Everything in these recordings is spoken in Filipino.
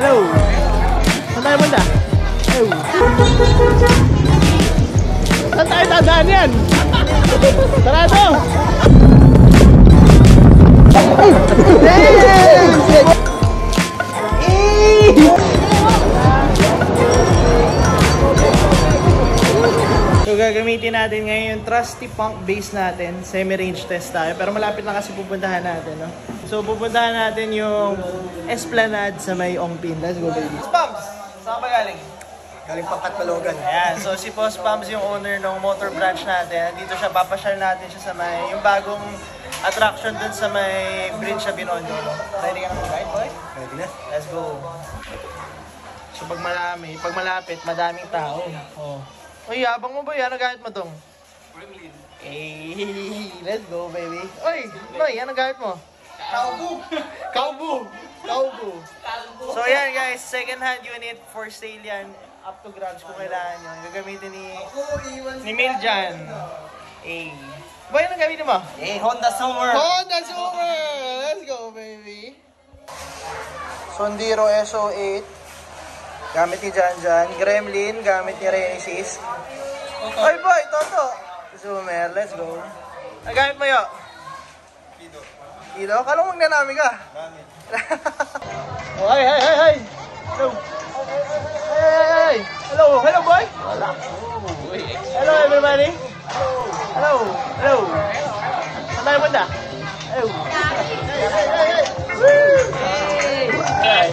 Hello. Saan tayo muna? Hello. Saan tayo dadaan yan? Sarado! So gagamitin natin ngayon yung trusty punk base natin. Semi-range test tayo. Pero malapit na kasi pupuntahan natin, no? So pupuntahan natin yung Esplanade sa may Ongpin. Let's go, baby. Pumps! Saan ka ba galing? Galing Pangkatbalogan. Ayan. So si Boss Pumps yung owner ng motor branch natin. Dito siya, papashare natin siya sa may yung bagong attraction dun sa may bridge sa Binondo. Ready ka na mag-ride, boy? Ready na? Let's go. So pag malapit, madaming tao. Oh. Uy, yabang mo ba yan? Ano gamit mo tong? Gremlin. Hey, let's go, baby. Uy, Noy, ano gamit mo? Kaubu. So yan guys, second hand unit for sale yan. Up to grabs kung kailangan nyo. Gagamitin ni Miljan. Hey. Boy, ano gamitin mo? Honda Summer. Honda Summer! Let's go, baby. Sondiro SO8. Gamit ni Janjan. Gremlin, gamit ni Renesis. Oy boy, Toto! Zoomer, let's go. Ang gamit mo yun? Kido. Kala mo magnanami ka? Gamit. Oh, hey! Hello! Hey! Hello boy! Wala. Hello everybody! Hello! Saan tayo punta? Hello! Hey!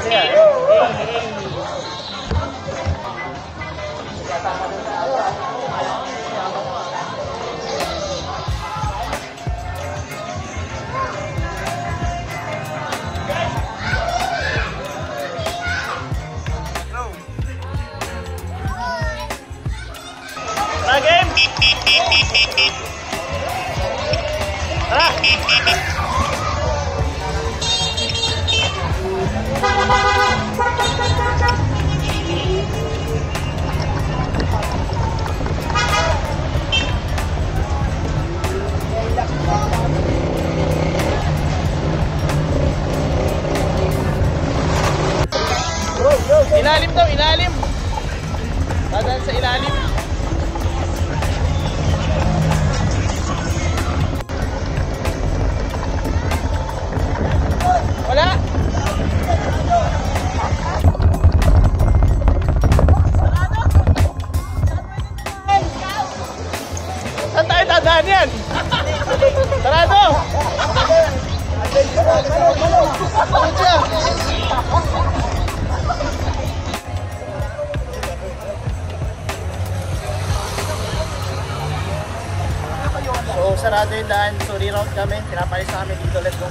Game! Tara! Ilalim daw, ilalim! Dadaan sa ilalim. Wala! Saan tayo dadaan yan? Sarado! So, sarado yung daan. So, reroute kami. Pinapalis na kami dito. Let's go.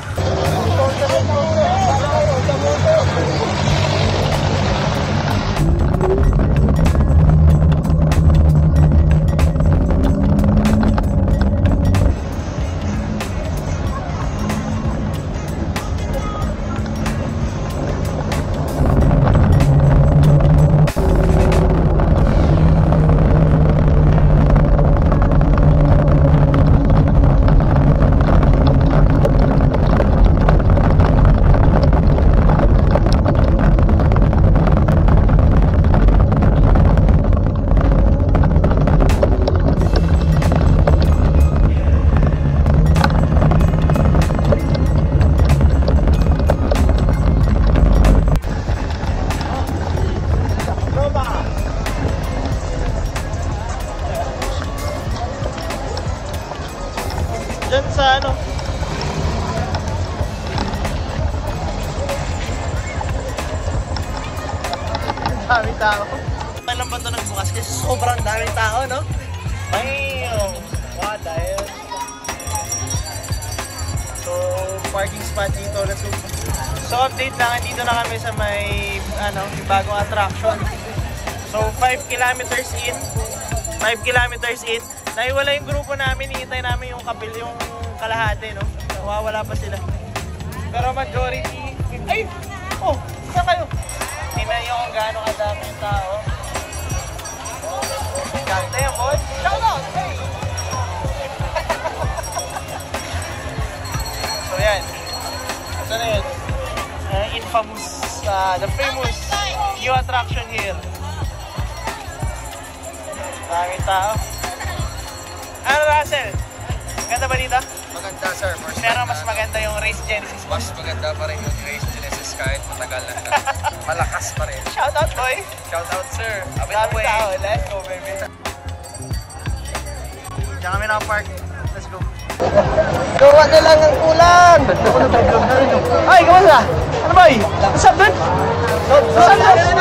Diyan sa ano? Daming tao. Kailan ba ito nagbukas? Kasi sobrang daming tao, no? Bam! What the hell? So, parking spot dito. Let's go. So, update lang. Dito na kami sa may, yung bagong attraction. So, 5 kilometers in. Naiwala yung grupo namin, hihintay namin yung kapil, yung kalahati, no? Nawawala pa sila. Pero majority, ay! Oh! Saan kayo? Tingnan nyo kung gaano kadami yung tao. Ganda yan, boy! Shout out! Hey! So yan. Ito na yun. Infamous, the famous new attraction here. Maraming tao. Ano, Russell? Maganda ba dito? Maganda sir. Pero mas maganda yung Race Genesis. Mas maganda pa rin yung Race Genesis kahit matagal na siya. Malakas pa rin. Shoutout, boy! Shoutout sir. Maraming tao. Let's go, baby. Diyan kami nakapark. Let's go. Gawa na lang ang kulang! Ay, kamusta? Ano ba eh? What's up, dude? What's up, dude?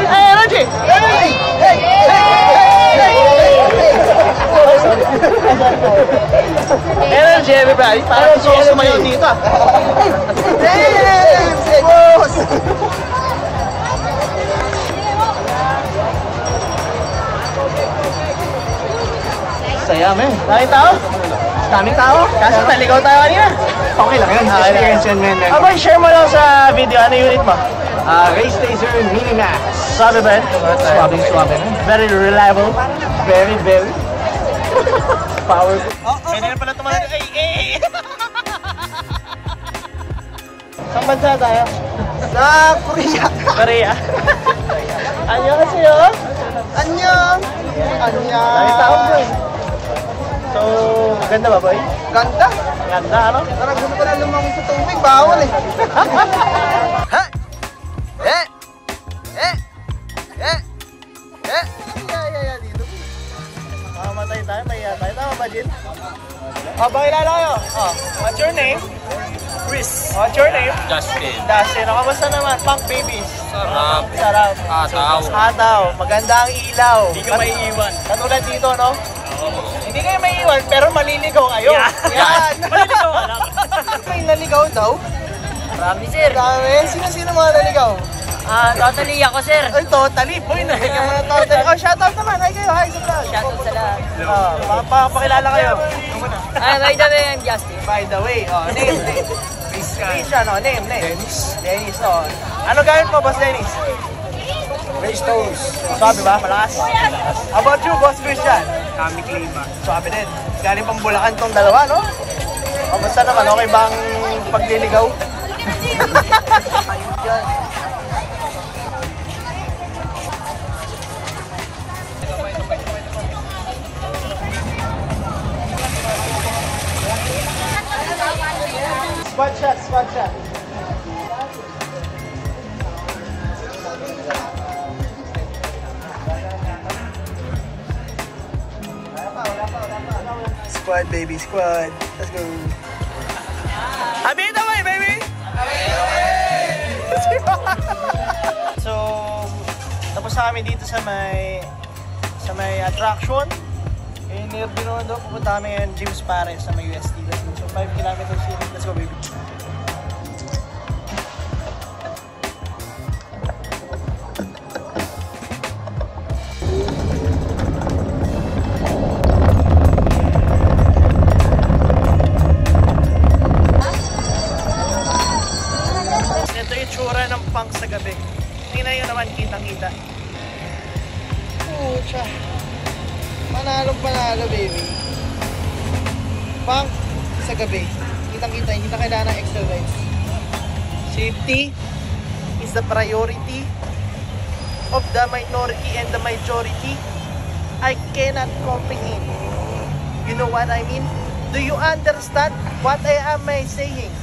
Hey, energy! Energy, everybody. Parang gusto ko sumayaw dito ah. Boss! Saya, man. Daming tao? Daming tao? Kaso naligaw tayo kanina. Okay lang yun. Experience yun, man. Aboy, share mo lang sa video. Ano unit mo? Race Taser Mini Max. Swabe ba yun? Swabe. Very reliable. Very powerful. Pwede na pala tumalag. Ay! Saan bansa tayo? Sa Korea. Korea. Anyo kasi yun? Annyeong! Daming tao, boy. So, ganda ba, boy? Ganda! Ganda, ano? Parang gusto ko na lumangon sa tubig. Bawal eh. Ha? Dito. Mamamatay tayo, mahiya tayo. Tama ba, Jin? Pakilala kayo. What's your name? Chris. What's your name? Justin. Dustin. Kamusta naman? Punk babies. Sarap. Sarap. Ataw. Ataw. Maganda ang ilaw. Hindi ka maiiwan. Katulad dito, no? Hindi kayo maiiwan, pero maliligaw kayo. Yan. Maliligaw ka lang. May naligaw daw? Marami, sir. Dami. Sino-sino mga naligaw? Totally ako, sir. Ay, totally. Boy, naligaw mo na totally. Oh, shoutout naman. Hi kayo. Hi sa vlog. Shoutout sa lahat. Pakilala kayo. By the way, I'm Justin. By the way, name. Christian, name. Dennis, Ano gamit mo, Boss Dennis? Race Toes. Sabi ba? Malakas? How about you, Boss Christian? Kami Klima. Sabi din. Galing pang Bulacan tong dalawa, no? Kamusta naman? Okay bang pagliligaw? Spot shot. Squad, baby, squad. Let's go. Habita way, baby! So, tapos na kami dito sa may attraction. In near Binondo, pupunta kami ngayon James Pares sa may UST. Let's go. So, 5 kilometers in. Let's go, baby. Ito yung tsura ng punk sa gabi. Tingnan nyo naman, kitang-kita. Pucha. Panalo, baby. Punk sa gabi. Kitang-kita, hindi na kailangan ng extra lights. Safety is the priority of the minority and the majority. I cannot comprehend. You know what I mean? Do you understand what I am saying?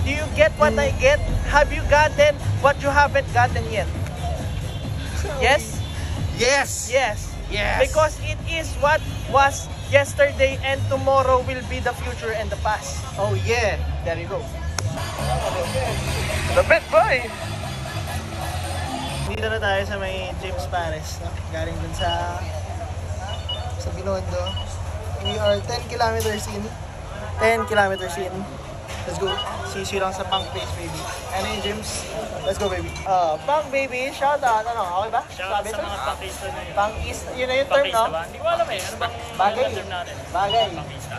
Do you get what I get? Have you gotten what you haven't gotten yet? Yes? Yes! Yes. Yes! Because it is what was yesterday and tomorrow will be the future and the past. Oh yeah! There you go. The best boy! Dito na tayo sa may James Pares. No? Galing dun sa Binondo. We are 10 kilometers in. 10 kilometers in. Let's go. Sisi lang sa Punk Face, baby. Ano yung James? Let's go, baby. Punk, baby. Shout out. Ano? Okay ba? Shoutout sa mga pangkista na yun. Punk-ist. Yun na yung term, no? Pangkista ba? Hindi ko alam eh. Ano bang Bagay. term natin? Bagay.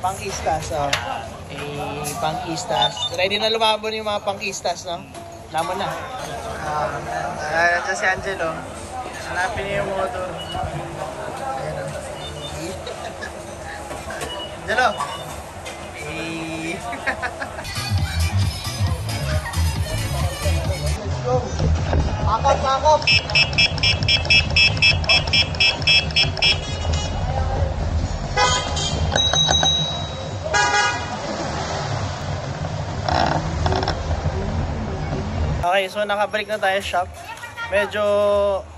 Punk-istas. Punk-istas. Ready na lumabon yung mga punk-istas, no? Lamon na. Nandiyan si Angelo. Hanapin niya yung motor. Ayan o. Angelo! Hey! Let's go. Pakop. Okay, so nakabalik na tayo shop. Medyo...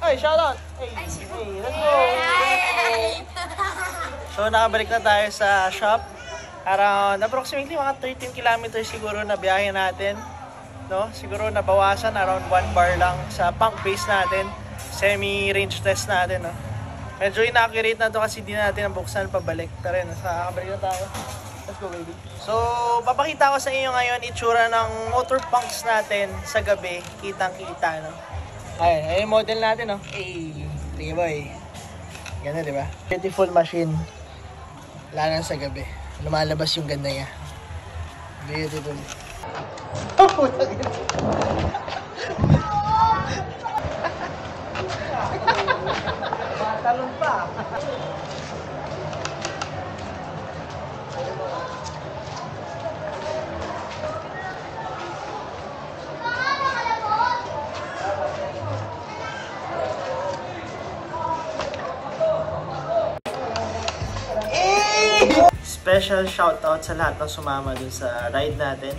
Ay, shoutout! Hey, let's go! So nakabalik na tayo sa shop. Around approximately mga 13 kilometers siguro na biyahe natin. No? Siguro nabawasan around 1 bar lang sa pump base natin. Semi-range test natin. No? Medyo inaccurate na to kasi di natin nabuksan pabalik. Pero yun, nakabalik na tayo. Let's go, baby. So, papakita ko sa inyo ngayon itsura ng motor punks natin sa gabi. Kitang-kita, no? Ay, yung model natin, no? Ay, sige boy. Ganda, di ba? Beautiful machine. Wala na sa gabi. Lumalabas yung ganda niya. Beautiful. Oh, puta ganda. Talon pa. Special shoutout sa lahat ng sumama dun sa ride natin.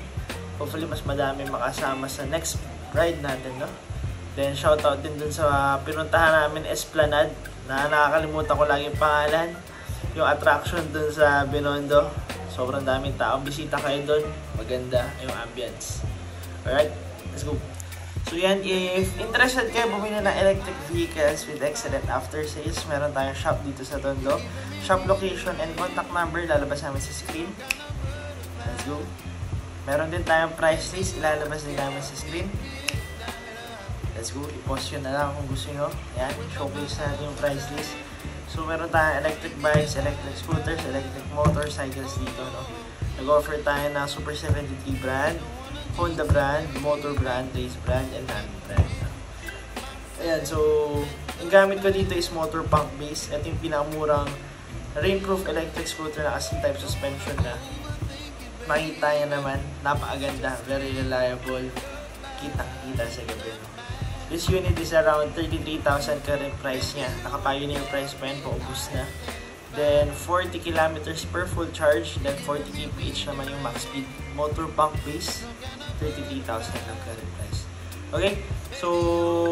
Hopefully mas madami makasama sa next ride natin, no? Then shoutout din dun sa pinuntahan namin Esplanade na nakakalimutan ko lagi yung pangalan. Yung attraction dun sa Binondo. Sobrang daming tao. Bisita kayo dun. Maganda yung ambience. Alright, let's go. So yan, if interested kayo bumili ng electric vehicles with excellent after sales, meron tayong shop dito sa Tondo. Shop location and contact number lalabas namin sa screen. Let's go. Meron din tayong price list, ilalabas din namin sa screen. Let's go, i-post yun na lang kung gusto nyo. Yan, showcase natin yung price list. So meron tayong electric bikes, electric scooters, electric motorcycles dito, no? Nag-offer tayo ng Super 73 brand, Honda brand, Motor brand, Race brand, and Nano brand. Ayan, so yung gamit ko dito is motor pump base. Ito yung pinakamurang rainproof electric scooter na kasi type suspension na. Makita nyo naman, napakaganda, very reliable, kitang-kita sa gabi. This unit is around 33,000 current price niya. Naka-pioneer price pa yun, paubos na. Then 40 kilometers per full charge, then 40 kph naman yung max speed. Motor pump base, 33,000 ang current price. Okay, so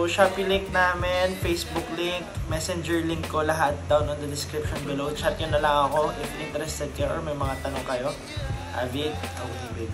Shopee link namin, Facebook link, Messenger link ko, lahat down on the description below. Chat nyo na lang ako if interested kayo or may mga tanong kayo. Avid, okay baby.